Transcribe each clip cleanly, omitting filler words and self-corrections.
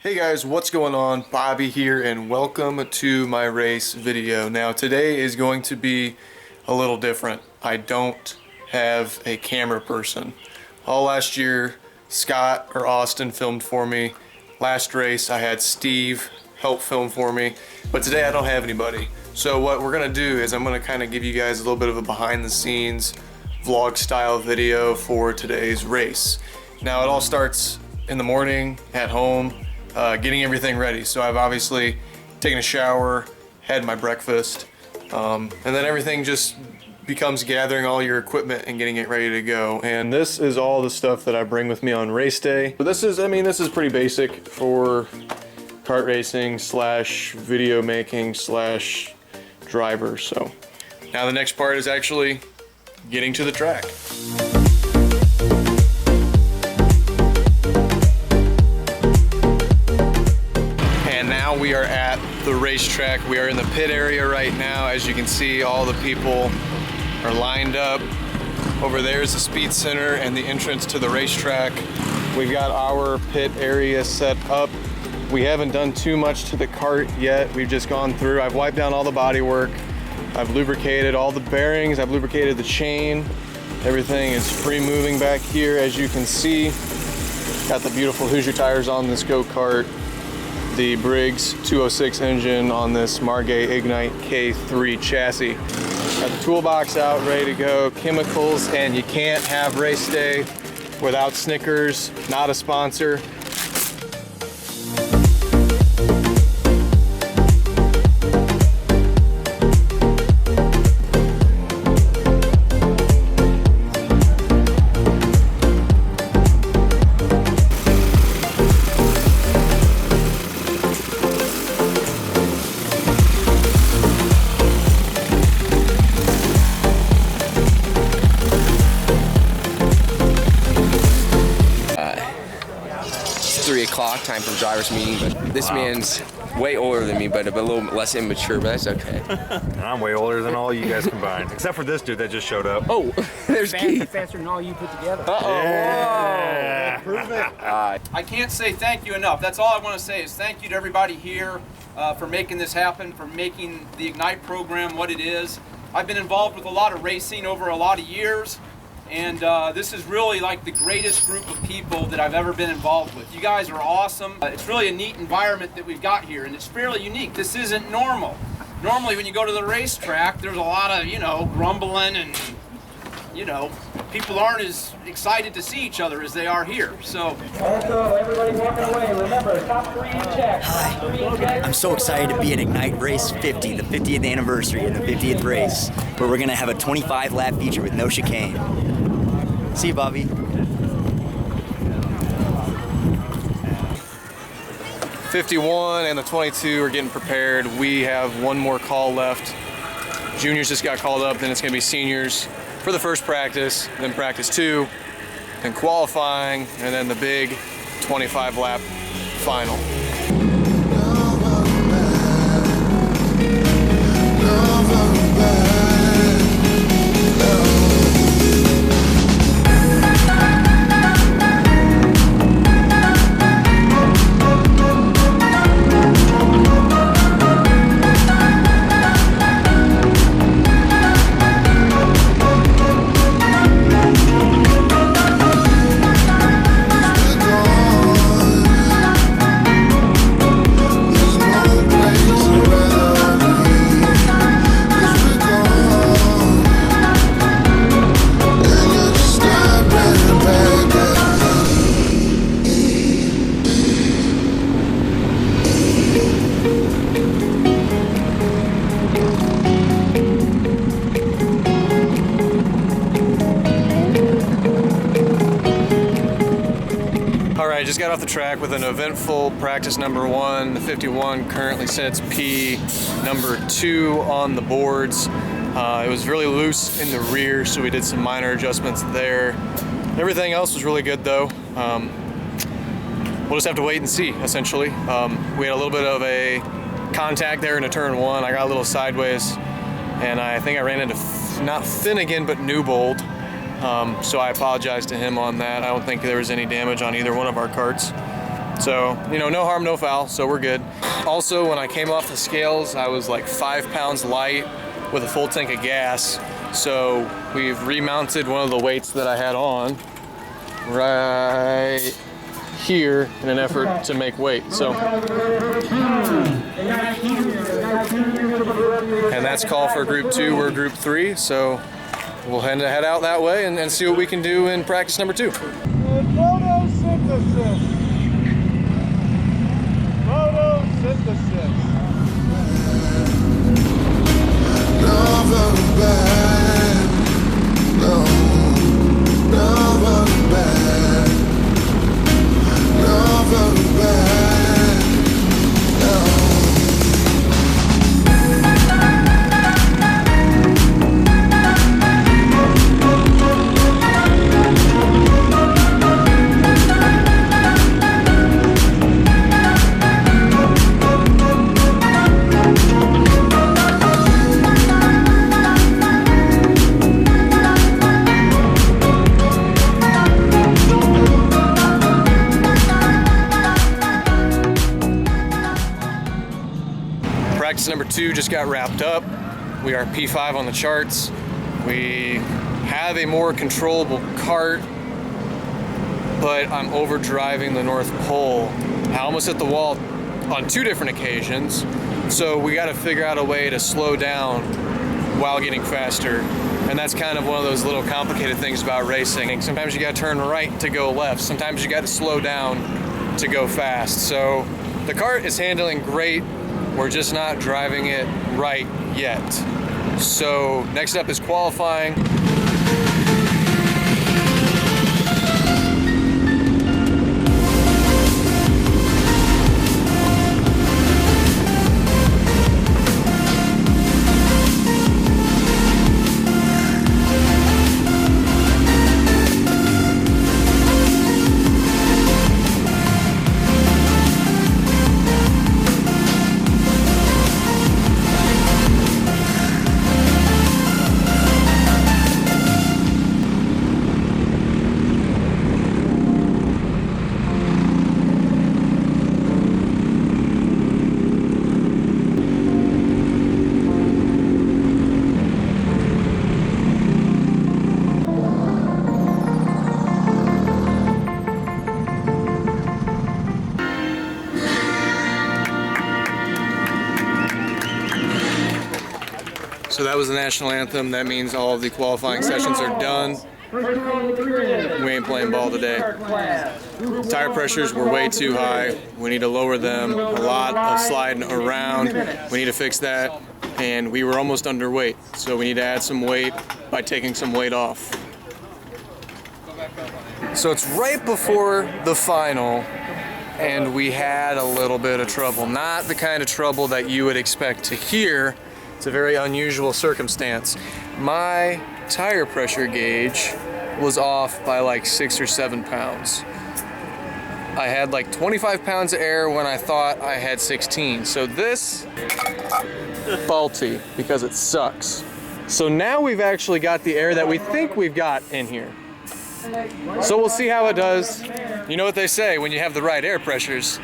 Hey guys, what's going on? Bobby here and welcome to my race video. Now today is going to be a little different. I don't have a camera person. All last year, Scott or Austin filmed for me. Last race I had Steve help film for me, but today I don't have anybody. So what we're gonna do is I'm gonna kind of give you guys a little bit of a behind the scenes vlog style video for today's race. Now it all starts in the morning at home. Getting everything ready. So I've obviously taken a shower, had my breakfast, and then everything just becomes gathering all your equipment and getting it ready to go. And this is all the stuff that I bring with me on race day. But this is pretty basic for kart racing slash video making slash driver. So now the next part is actually getting to the track. We are at the racetrack. We are in the pit area right now. As you can see, all the people are lined up. Over there is the speed center and the entrance to the racetrack. We've got our pit area set up. We haven't done too much to the kart yet. We've just gone through. I've wiped down all the body work. I've lubricated all the bearings. I've lubricated the chain. Everything is free moving back here. As you can see, got the beautiful Hoosier tires on this go-kart. The Briggs 206 engine on this Margay Ignite K3 chassis. Got the toolbox out, ready to go, chemicals, and you can't have race day without Snickers, not a sponsor. Time for driver's meeting, but this man's way older than me, but a little less immature, but that's okay. I'm way older than all you guys combined, except for this dude that just showed up. Oh, there's Keith. Faster than all you put together. Uh-oh. Yeah. Prove it. I can't say thank you enough. That's all I want to say is thank you to everybody here for making this happen, for making the Ignite program what it is. I've been involved with a lot of racing over a lot of years, and this is really like the greatest group of people that I've ever been involved with. You guys are awesome. It's really a neat environment that we've got here, and it's fairly unique. This isn't normal. Normally when you go to the racetrack, there's a lot of, grumbling and, people aren't as excited to see each other as they are here. So everybody walking away. Remember, top three in check. Hi, I'm so excited to be at Ignite Race 50, the 50th anniversary and the 50th race, where we're gonna have a 25-lap feature with no chicane. See you, Bobby. '51 and the 22 are getting prepared. We have one more call left. Juniors just got called up, then it's gonna be seniors for the first practice, then practice 2, then qualifying, and then the big 25-lap final. Just got off the track with an eventful practice number 1. The 51 currently sits P number 2 on the boards. It was really loose in the rear, so we did some minor adjustments there. Everything else was really good though. We'll just have to wait and see, essentially. We had a little bit of a contact there in a turn 1. I got a little sideways, and I think I ran into not Finnegan, but Newbold. So I apologize to him on that. I don't think there was any damage on either one of our karts. So, you know, no harm, no foul, so we're good. Also, when I came off the scales, I was like 5 pounds light with a full tank of gas. So we've remounted one of the weights that I had on right here in an effort to make weight. So, and that's call for group 2, we're group 3, so we'll head out that way and see what we can do in practice number 2. Photosynthesis. Photosynthesis. Practice number 2 just got wrapped up. We are P5 on the charts. We have a more controllable cart, but I'm overdriving the North Pole. I almost hit the wall on 2 different occasions, so we got to figure out a way to slow down while getting faster. And that's kind of one of those little complicated things about racing. Sometimes you got to turn right to go left. Sometimes you got to slow down to go fast. So the cart is handling great. We're just not driving it right yet. So next up is qualifying. So that was the national anthem. That means all of the qualifying sessions are done. We ain't playing ball today. Tire pressures were way too high. We need to lower them. A lot of sliding around. We need to fix that. And we were almost underweight. So we need to add some weight by taking some weight off. So it's right before the final, and we had a little bit of trouble. Not the kind of trouble that you would expect to hear. It's a very unusual circumstance. My tire pressure gauge was off by like 6 or 7 pounds. I had like 25 pounds of air when I thought I had 16. So this, faulty because it sucks. So now we've actually got the air that we think we've got in here. So we'll see how it does. You know what they say, when you have the right air pressures,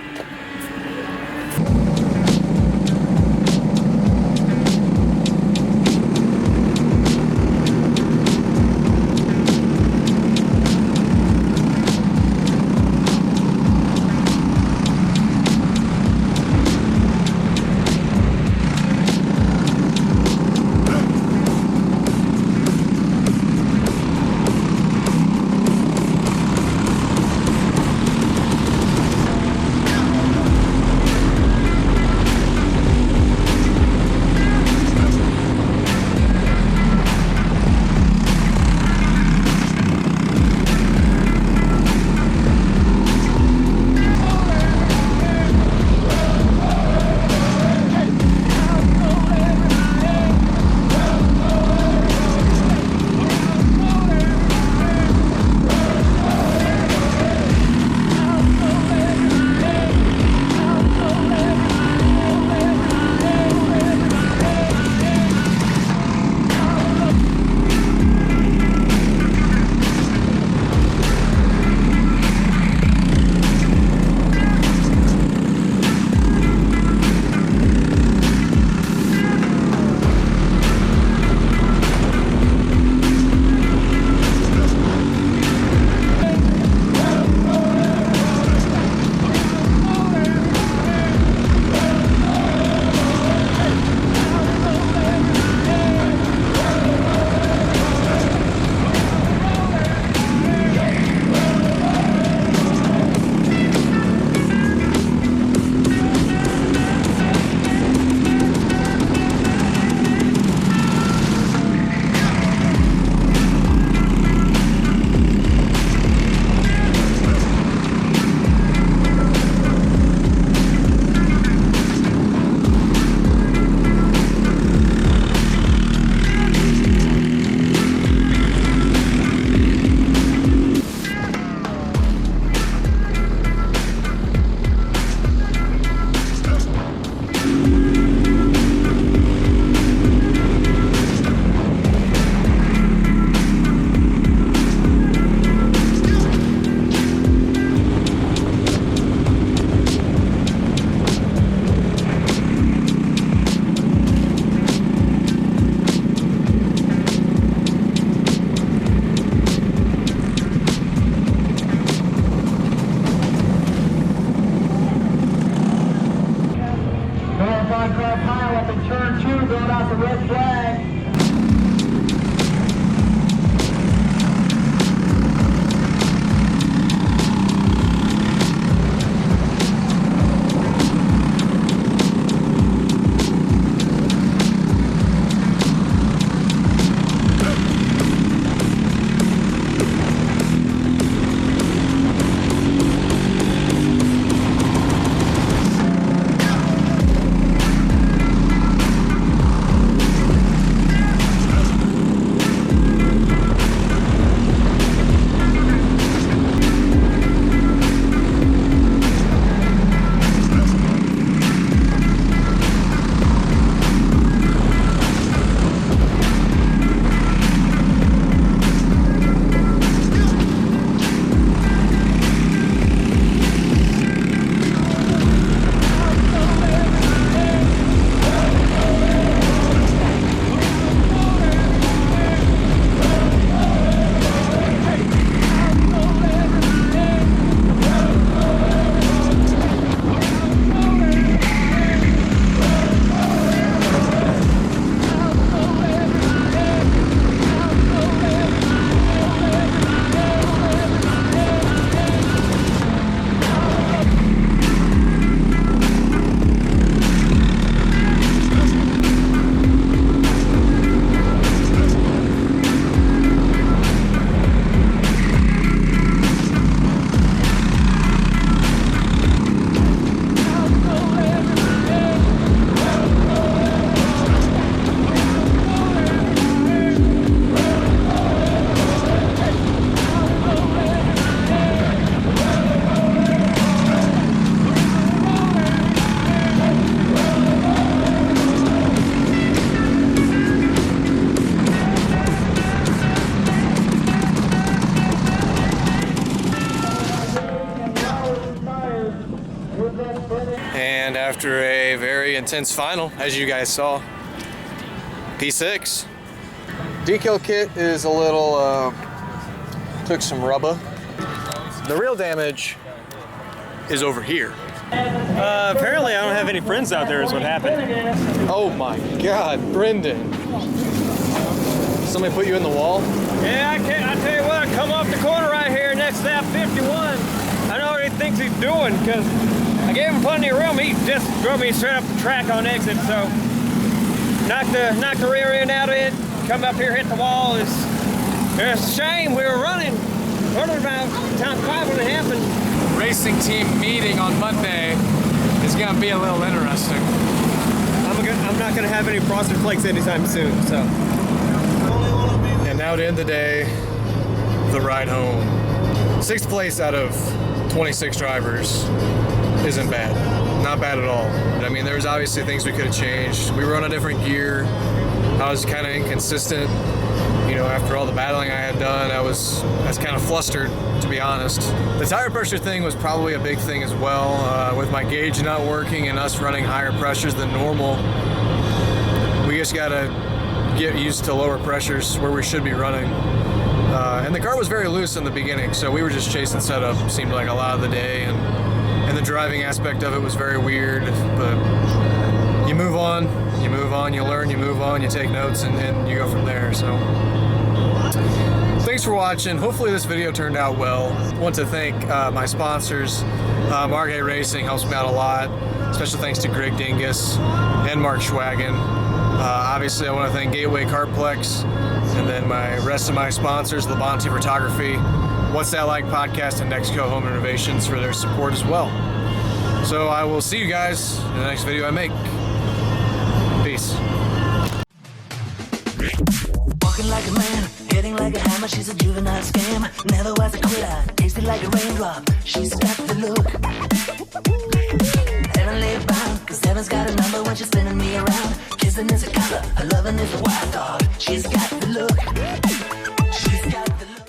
One-car pileup in turn 2, going out the red flag. And after a very intense final, as you guys saw, P6. Decal kit is a little, took some rubber. The real damage is over here. Apparently I don't have any friends out there is what happened. Oh my God, Brendan. Somebody put you in the wall? Yeah, I tell you what, I come off the corner right here next to that 51. I know what he thinks he's doing because I gave him plenty of room. He just drove me straight up the track on exit, so knocked the rear end out of it, come up here, hit the wall. It's a shame. We were running about time 5 when it happened. Racing team meeting on Monday is gonna be a little interesting. I'm not gonna have any frosted flakes anytime soon, so. And now to end the day, the ride home. 6th place out of 26 drivers isn't bad. Not bad at all. I mean, there's obviously things we could have changed. We were on a different gear. I was kind of inconsistent. You know, after all the battling I had done, I was kind of flustered, to be honest. The tire pressure thing was probably a big thing as well. With my gauge not working and us running higher pressures than normal, we just gotta get used to lower pressures where we should be running. And the car was very loose in the beginning, so we were just chasing setup, seemed like a lot of the day, and the driving aspect of it was very weird, but you move on, you learn, you move on, you take notes, and you go from there. So thanks for watching. Hopefully this video turned out well. I want to thank my sponsors. Margate Racing helps me out a lot. Special thanks to Greg Dingus and Mark Schwagen. Obviously I want to thank Gateway Kartplex, and then my rest of my sponsors, Labonte Photography, What's That Like Podcast, and Nexco Home Renovations for their support as well. So I will see you guys in the next video I make. Peace. Walking like a man, hitting like a hammer, she's a juvenile scam. Never was a quitter, tasted like a raindrop, she's got the look. Heavenly bound, cause heaven's got a number when she's spinning me around. Kissing is a color, her loving is a wild dog, she's got the look.